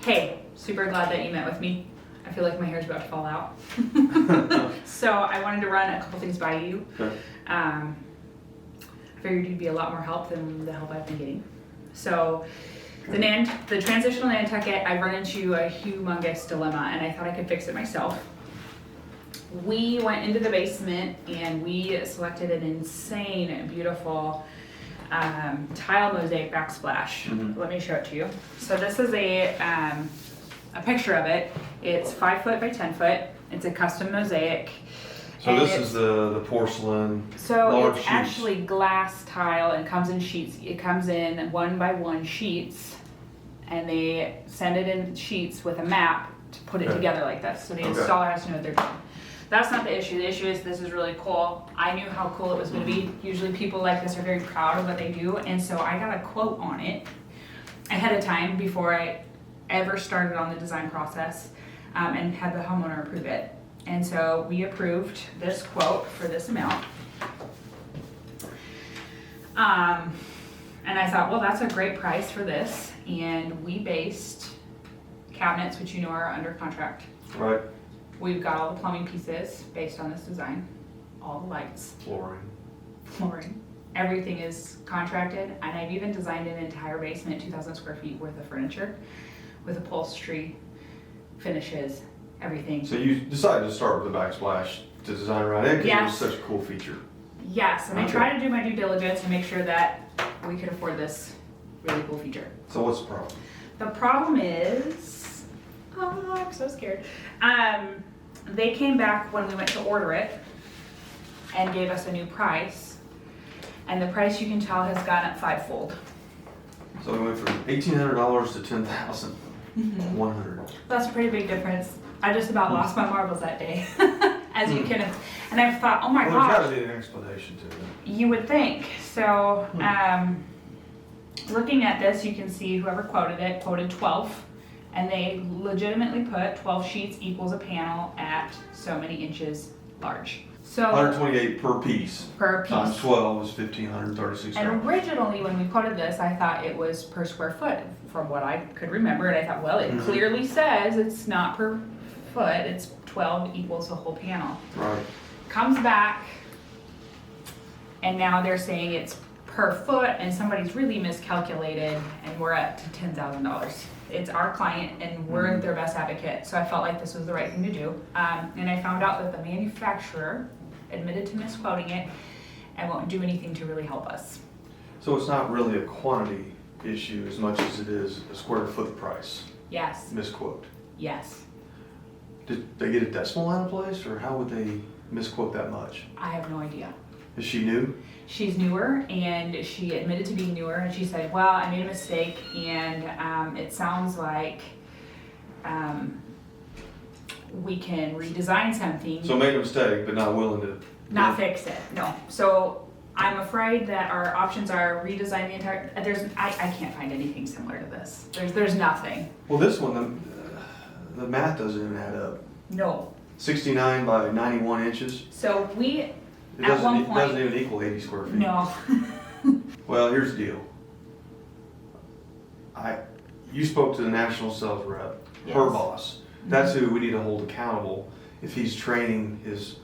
Hey, super glad that you met with me. I feel like my hair's about to fall out. So I wanted to run a couple things by you. Okay. I figured you'd be a lot more help than the help I've been getting. So the Transitional Nantucket, I've run into a humongous dilemma and I thought I could fix it myself. We went into the basement and we selected an insane, beautiful tile mosaic backsplash. Mhm. Let me show it to you. So this is a picture of it. It's 5 foot by 10 foot. It's a custom mosaic. So And this it's- is the porcelain, So large it's sheets. actually glass tile and comes in sheets. It comes in 1 by 1 sheets, and they send it in sheets with a map to put it Okay. together like this. So the Okay. installer has to know what they're doing. That's not the issue. The issue is this is really cool. I knew how cool it was going to be. Usually people like this are very proud of what they do, and so I got a quote on it ahead of time before I ever started on the design process, and had the homeowner approve it. And so we approved this quote for this amount. And I thought, well, that's a great price for this. And we based cabinets, which you know are under contract. right? We've got all the plumbing pieces based on this design, all the lights, flooring. Everything is contracted, and I've even designed an entire basement, 2,000 square feet worth of furniture with upholstery, finishes, everything. So you decided to start with the backsplash to design right in because it was Yes. such a cool feature. Yes, and I Okay. try to do my due diligence and make sure that we could afford this really cool feature. So what's the problem? The problem is, oh, I'm so scared. They came back when we went to order it and gave us a new price. And the price, you can tell, has gone up 5-fold. So we went from $1,800 to $10,100. That's a pretty big difference. I just about lost my marbles that day, as you can. And I thought, oh my Well, there's got gosh, to be an explanation to it. you would think. So, looking at this, you can see whoever quoted it quoted 12. And they legitimately put 12 sheets equals a panel at so many inches large. So 128 per piece. per piece. Times 12 is $1,536. And originally, when we quoted this, I thought it was per square foot, from what I could remember. And I thought, well, it Mhm. clearly says it's not per foot, it's 12 equals the whole panel. Right. Comes back, and now they're saying it's per foot, and somebody's really miscalculated, and we're at to $10,000. It's our client, and we're Mhm. their best advocate, so I felt like this was the right thing to do. And I found out that the manufacturer admitted to misquoting it and won't do anything to really help us. So it's not really a quantity issue as much as it is a square foot price Yes, misquote. yes. Did they get a decimal out of place, or how would they misquote that much? I have no idea. Is she new? She's newer, and she admitted to being newer, and she said, well, I made a mistake, and it sounds like we can redesign something, So made a mistake, but not willing to. not fix it, no. So I'm afraid that our options are redesign the entire, I can't find anything similar to this. There's nothing, Well, this one, the math doesn't even add up. no. 69 by 91 inches. So we, It At one doesn't, point- doesn't even equal 80 square feet. no, Well, here's the deal. You spoke to the national sales rep, her Yes. boss. That's who we need to hold accountable if he's training his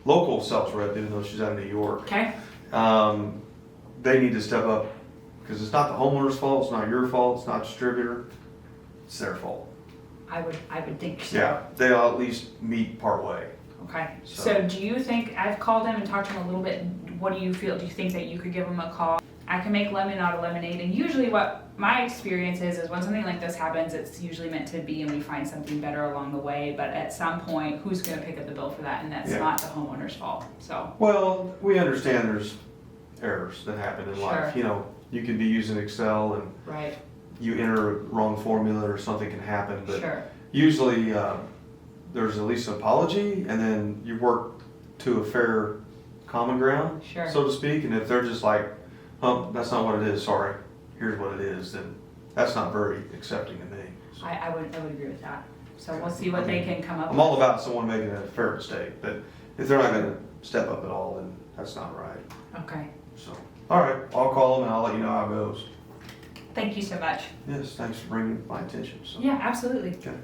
local sales rep, even though she's out of New York. okay, They need to step up because it's not the homeowner's fault, it's not your fault, it's not distributor, it's their fault. I would think so. Yeah, they'll at least meet part way. Okay, So- so do you think, I've called him and talked to him a little bit, what do you feel, do you think that you could give him a call? I can make lemon out of lemonade, and usually what my experience is when something like this happens, it's usually meant to be and we find something better along the way, but at some point, who's gonna pick up the bill for that, and that's Yeah. not the homeowner's fault, so. Well, we understand there's errors that happen in life. Sure. You know, you could be using Excel and Right, you enter a wrong formula or something can happen, but sure, usually there's at least an apology and then you work to a fair common ground, sure. so to speak. And if they're just like, oh, that's not what it is, sorry, here's what it is, then that's not very accepting to me. So I would agree with that, so we'll see what they can come up with. I'm all about someone making a fair mistake, but if they're not gonna step up at all, then that's not right. Okay, So, all right, I'll call them and I'll let you know how it goes. Thank you so much. Yes, thanks for bringing it to my attention, so. Yeah, absolutely. Okay.